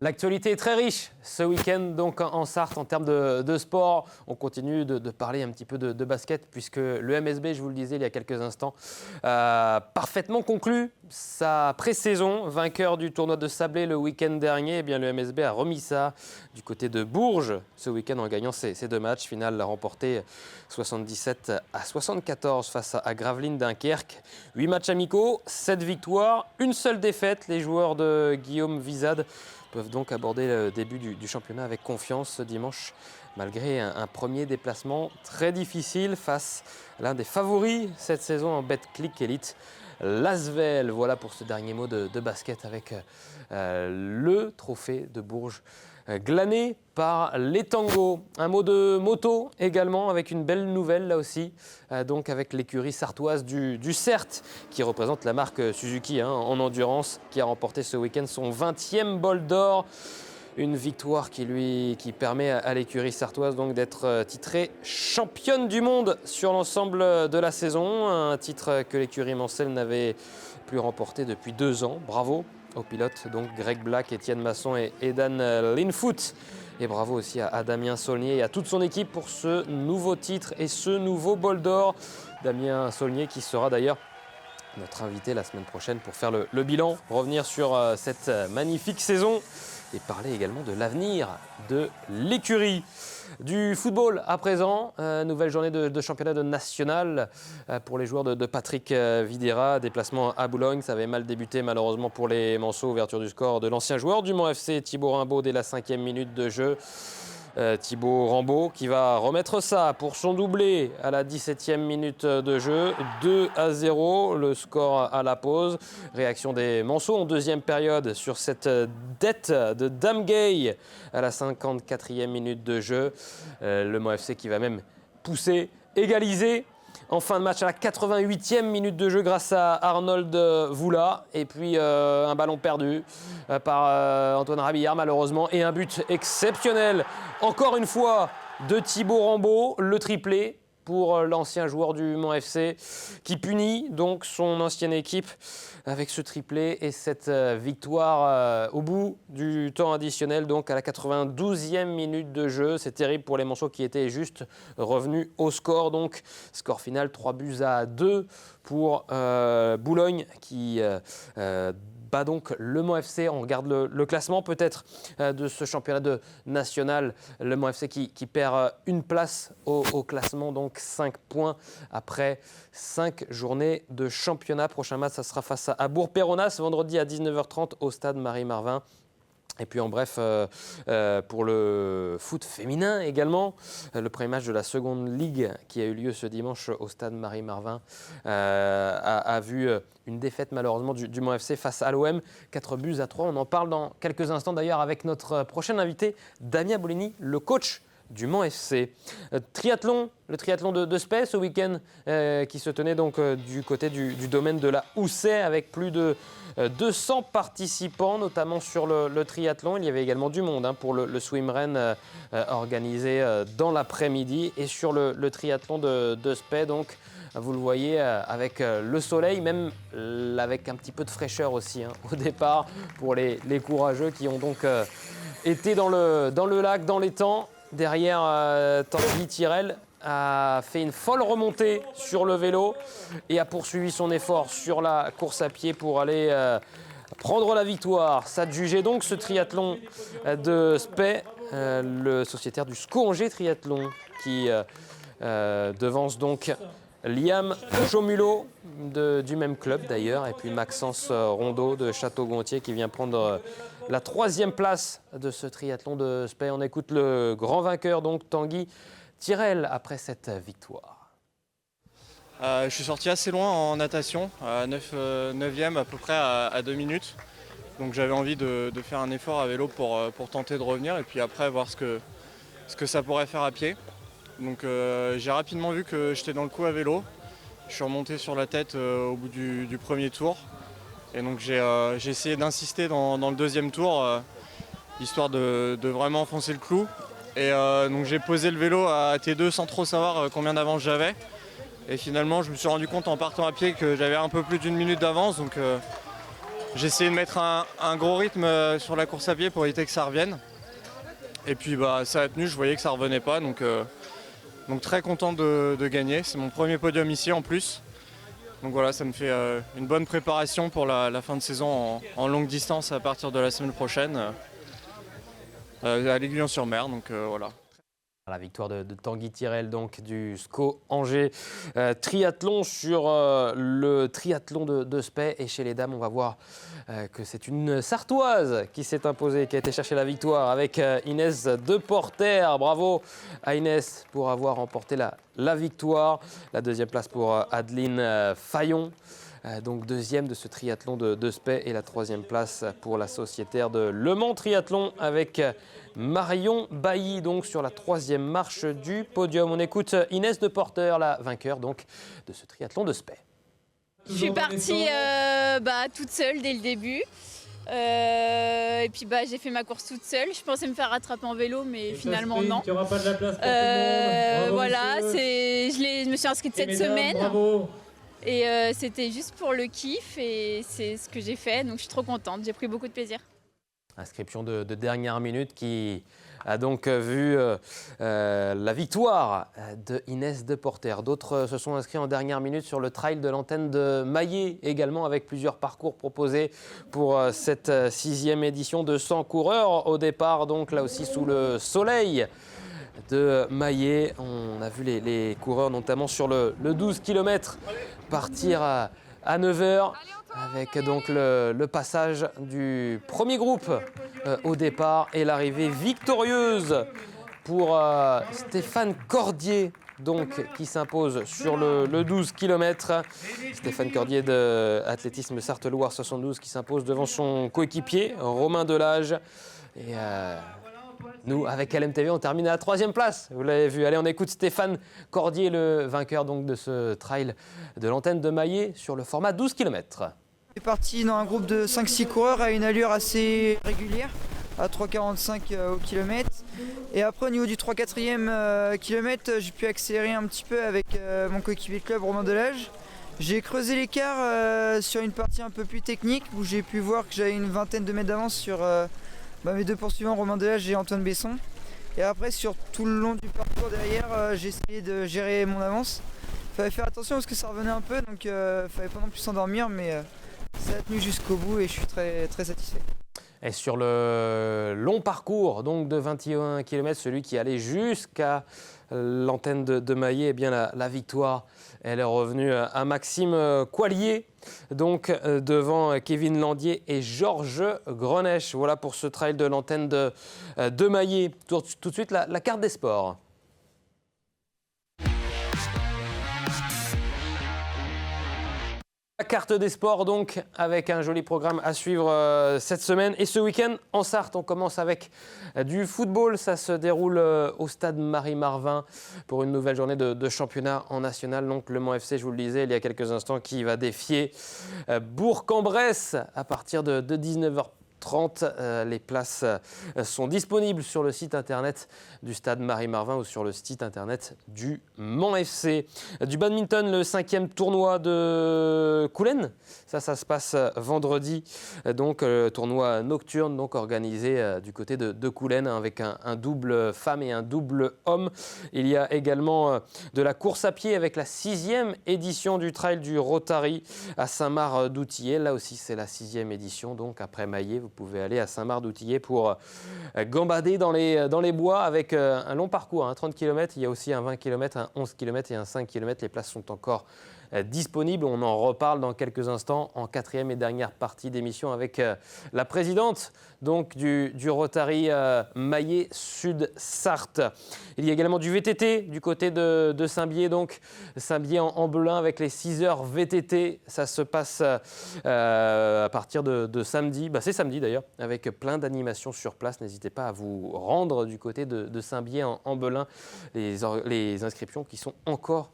L'actualité est très riche ce week-end donc en Sarthe en termes de sport. On continue de parler un petit peu de basket puisque le MSB, je vous le disais il y a quelques instants, parfaitement conclu sa pré-saison. Vainqueur du tournoi de Sablé le week-end dernier, eh bien, le MSB a remis ça du côté de Bourges ce week-end en gagnant ses deux matchs. Finale remporté 77-74 face à Gravelines Dunkerque. 8 matchs amicaux, 7 victoires, une seule défaite. Les joueurs de Guillaume Vizade peuvent donc aborder le début du championnat avec confiance ce dimanche, malgré un premier déplacement très difficile face à l'un des favoris cette saison en Betclic Elite, l'Asvel. Voilà pour ce dernier mot de basket avec le trophée de Bourges glané par les Tangos. Un mot de moto également avec une belle nouvelle là aussi, donc avec l'écurie sartoise du CERT qui représente la marque Suzuki en endurance, qui a remporté ce week-end son 20e bol d'or. Une victoire qui permet à l'écurie sartoise donc d'être titrée championne du monde sur l'ensemble de la saison. Un titre que l'écurie Mancel n'avait plus remporté depuis 2 ans. Bravo aux pilotes, donc Greg Black, Étienne Masson et Edan Linfoot. Et bravo aussi à Damien Saulnier et à toute son équipe pour ce nouveau titre et ce nouveau bol d'or. Damien Saulnier qui sera d'ailleurs notre invité la semaine prochaine pour faire le bilan, revenir sur cette magnifique saison et parler également de l'avenir de l'écurie. Du football à présent, nouvelle journée de championnat de national pour les joueurs de Patrick Videra. Déplacement à Boulogne, ça avait mal débuté malheureusement pour les Manceaux. Ouverture du score de l'ancien joueur du Mans FC, Thibaut Rimbaud, dès la 5e minute de jeu. Thibaut Rimbaud qui va remettre ça pour son doublé à la 17e minute de jeu. 2-0, le score à la pause. Réaction des Manceaux en deuxième période sur cette dette de Damgay à la 54e minute de jeu. Le Mans FC qui va même pousser, égaliser en fin de match à la 88e minute de jeu grâce à Arnold Voula. Et puis un ballon perdu par Antoine Rabillard malheureusement. Et un but exceptionnel, encore une fois, de Thibaut Rimbaud, le triplé pour l'ancien joueur du Mans FC qui punit donc son ancienne équipe avec ce triplé et cette victoire au bout du temps additionnel, donc à la 92e minute de jeu. C'est terrible pour les Manceaux qui étaient juste revenus au score. Donc score final 3-2 pour Boulogne qui bat donc le Mans FC. On regarde le classement peut-être de ce championnat national. Le Mans FC qui perd une place au classement, donc 5 points après 5 journées de championnat. Prochain match, ça sera face à Bourg-Péronnas, vendredi à 19h30 au stade Marie-Marvin. Et puis en bref, pour le foot féminin également, le premier match de la seconde ligue qui a eu lieu ce dimanche au stade Marie-Marvin a vu une défaite malheureusement du Mans FC face à l'OM, 4-3. On en parle dans quelques instants d'ailleurs avec notre prochain invité, Damien Bolini, le coach du Mans FC. Triathlon, le triathlon de Spey ce week-end qui se tenait donc du côté du domaine de la Housset avec plus de 200 participants, notamment sur le triathlon. Il y avait également du monde pour le swimrun organisé dans l'après-midi. Et sur le triathlon de Spey, donc, vous le voyez, avec le soleil, même avec un petit peu de fraîcheur aussi au départ pour les courageux qui ont donc été dans le lac, dans les temps. Derrière, Tanguy Tirel a fait une folle remontée sur le vélo et a poursuivi son effort sur la course à pied pour aller prendre la victoire. S'adjugeait donc ce triathlon de Spey, le sociétaire du Sco-Angers Triathlon qui devance donc Liam Chaumulot du même club d'ailleurs, et puis Maxence Rondeau de Château-Gontier qui vient prendre la 3e place de ce triathlon de Spey. On écoute le grand vainqueur, donc Tanguy Tirel, après cette victoire. Je suis sorti assez loin en natation, à 9e à peu près à 2 minutes. Donc j'avais envie de faire un effort à vélo pour tenter de revenir et puis après voir ce que ça pourrait faire à pied. Donc j'ai rapidement vu que j'étais dans le coup à vélo. Je suis remonté sur la tête au bout du premier tour. Et donc j'ai essayé d'insister dans le deuxième tour, histoire de vraiment enfoncer le clou. Et donc j'ai posé le vélo à T2 sans trop savoir combien d'avance j'avais. Et finalement, je me suis rendu compte en partant à pied que j'avais un peu plus d'1 minute d'avance. Donc j'ai essayé de mettre un gros rythme sur la course à pied pour éviter que ça revienne. Et puis ça a tenu, je voyais que ça revenait pas. Donc très content de gagner. C'est mon premier podium ici en plus. Donc voilà, ça me fait une bonne préparation pour la fin de saison en longue distance à partir de la semaine prochaine à l'Aiguillon-sur-Mer. Donc voilà. La victoire de Tanguy Tirel, donc du SCO Angers triathlon sur le triathlon de Spey. Et chez les dames, on va voir que c'est une Sartoise qui s'est imposée, qui a été chercher la victoire avec Inès Deporter. Bravo à Inès pour avoir remporté la victoire. La deuxième place pour Adeline Fayon. Donc deuxième de ce triathlon de Spey, et la troisième place pour la sociétaire de Le Mans Triathlon avec Marion Bailly, donc sur la troisième marche du podium. On écoute Inès Deporter, la vainqueur donc de ce triathlon de Spey. Je suis partie toute seule dès le début. Et puis j'ai fait ma course toute seule. Je pensais me faire rattraper en vélo, mais finalement non. Il n'y aura pas de la place pour tout le monde. Bravo, voilà, monsieur. je me suis inscrite cette semaine. Bravo. Et c'était juste pour le kiff, et c'est ce que j'ai fait. Donc je suis trop contente, j'ai pris beaucoup de plaisir. Inscription de dernière minute qui a donc vu la victoire de Inès Deporter. D'autres se sont inscrits en dernière minute sur le trail de l'antenne de Maillé également, avec plusieurs parcours proposés pour cette 6e édition de 100 coureurs. Au départ, donc là aussi sous le soleil de Maillé. On a vu les coureurs notamment sur le 12 km partir à 9h. Avec donc le passage du premier groupe au départ et l'arrivée victorieuse pour Stéphane Cordier, donc, qui s'impose sur le 12 km. Stéphane Cordier de Athlétisme Sarthe-Loire 72 qui s'impose devant son coéquipier Romain Delage. Et nous, avec LMTV, on termine à la 3e place. Vous l'avez vu. Allez, on écoute Stéphane Cordier, le vainqueur donc de ce trail de l'antenne de Maillé sur le format 12 km. Je suis parti dans un groupe de 5-6 coureurs à une allure assez régulière, à 3,45 au kilomètre. Et après, au niveau du 3/4e kilomètre, j'ai pu accélérer un petit peu avec mon coéquipier de club, Romain Delage. J'ai creusé l'écart sur une partie un peu plus technique, où j'ai pu voir que j'avais une vingtaine de mètres d'avance sur mes deux poursuivants, Romain Delage et Antoine Besson. Et après, sur tout le long du parcours derrière, j'ai essayé de gérer mon avance. Il fallait faire attention parce que ça revenait un peu, donc il ne fallait pas non plus s'endormir, mais ça a tenu jusqu'au bout et je suis très, très satisfait. Et sur le long parcours donc de 21 km, celui qui allait jusqu'à l'antenne de Maillé, eh bien la victoire, elle est revenue à Maxime Coilier, donc devant Kevin Landier et Georges Greneche. Voilà pour ce trail de l'antenne de Maillé. Tout de suite, la carte des sports. La carte des sports donc, avec un joli programme à suivre cette semaine. Et ce week-end en Sarthe, on commence avec du football. Ça se déroule au stade Marie-Marvin pour une nouvelle journée de championnat en national. Donc le Mans FC, je vous le disais il y a quelques instants, qui va défier Bourg-en-Bresse à partir de 19h30. Les places sont disponibles sur le site internet du stade Marie-Marvin ou sur le site internet du Mans FC. Du badminton, le 5e tournoi de Coulennes. Ça se passe vendredi. Donc tournoi nocturne donc organisé du côté de Coulennes avec un double femme et un double homme. Il y a également de la course à pied avec la 6e édition du trail du Rotary à Saint-Marc-d'Outillet. Là aussi, c'est la 6e édition. Donc après Maillé, vous pouvez aller à Saint-Marc-d'Outillet pour gambader dans les bois avec un long parcours, 30 km. Il y a aussi un 20 km, un 11 km et un 5 km. Les places sont encore disponibles. On en reparle dans quelques instants en 4e et dernière partie d'émission avec la présidente donc, du Rotary Maillé Sud-Sarthe. Il y a également du VTT du côté de Saint-Bié. Donc Saint-Bié en Belin avec les 6 heures VTT. Ça se passe à partir de samedi. C'est samedi d'ailleurs, avec plein d'animations sur place. N'hésitez pas à vous rendre du côté de Saint-Bié en Belin. Les inscriptions qui sont encore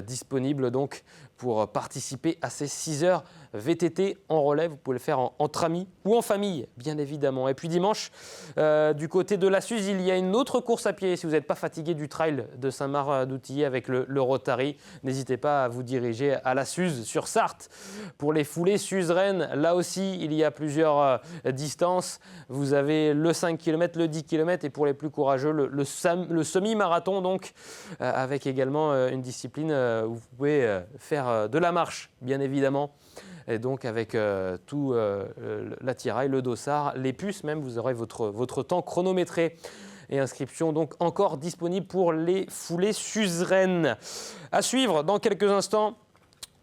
disponibles donc pour participer à ces 6 heures VTT en relais. Vous pouvez le faire entre amis ou en famille, bien évidemment. Et puis dimanche, du côté de la Suze, il y a une autre course à pied. Si vous n'êtes pas fatigué du trail de Saint-Marc-d'Outillet avec le Rotary, n'hésitez pas à vous diriger à la Suze sur Sarthe. Pour les foulées Suze-Rennes, là aussi, il y a plusieurs distances. Vous avez le 5 km, le 10 km et pour les plus courageux, le semi-marathon, donc, avec également une discipline où vous pouvez faire de la marche, bien évidemment. Et donc avec tout l'attirail, le dossard, les puces même, vous aurez votre temps chronométré. Et inscription donc encore disponible pour les foulées Suze-Rennes. À suivre dans quelques instants.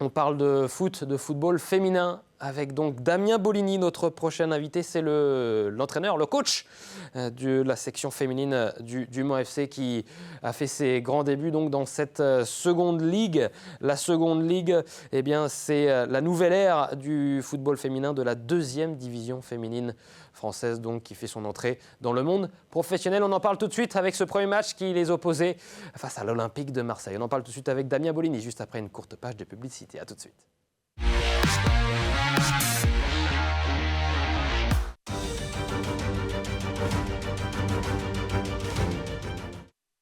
On parle de foot, de football féminin avec donc Damien Bolini, notre prochain invité. C'est l'entraîneur, le coach de la section féminine du Mans FC qui a fait ses grands débuts donc dans cette seconde ligue. La seconde ligue, eh bien, c'est la nouvelle ère du football féminin de la 2e division féminine française donc, qui fait son entrée dans le monde professionnel. On en parle tout de suite avec ce premier match qui les opposait face à l'Olympique de Marseille. On en parle tout de suite avec Damien Bolini juste après une courte page de publicité. À tout de suite.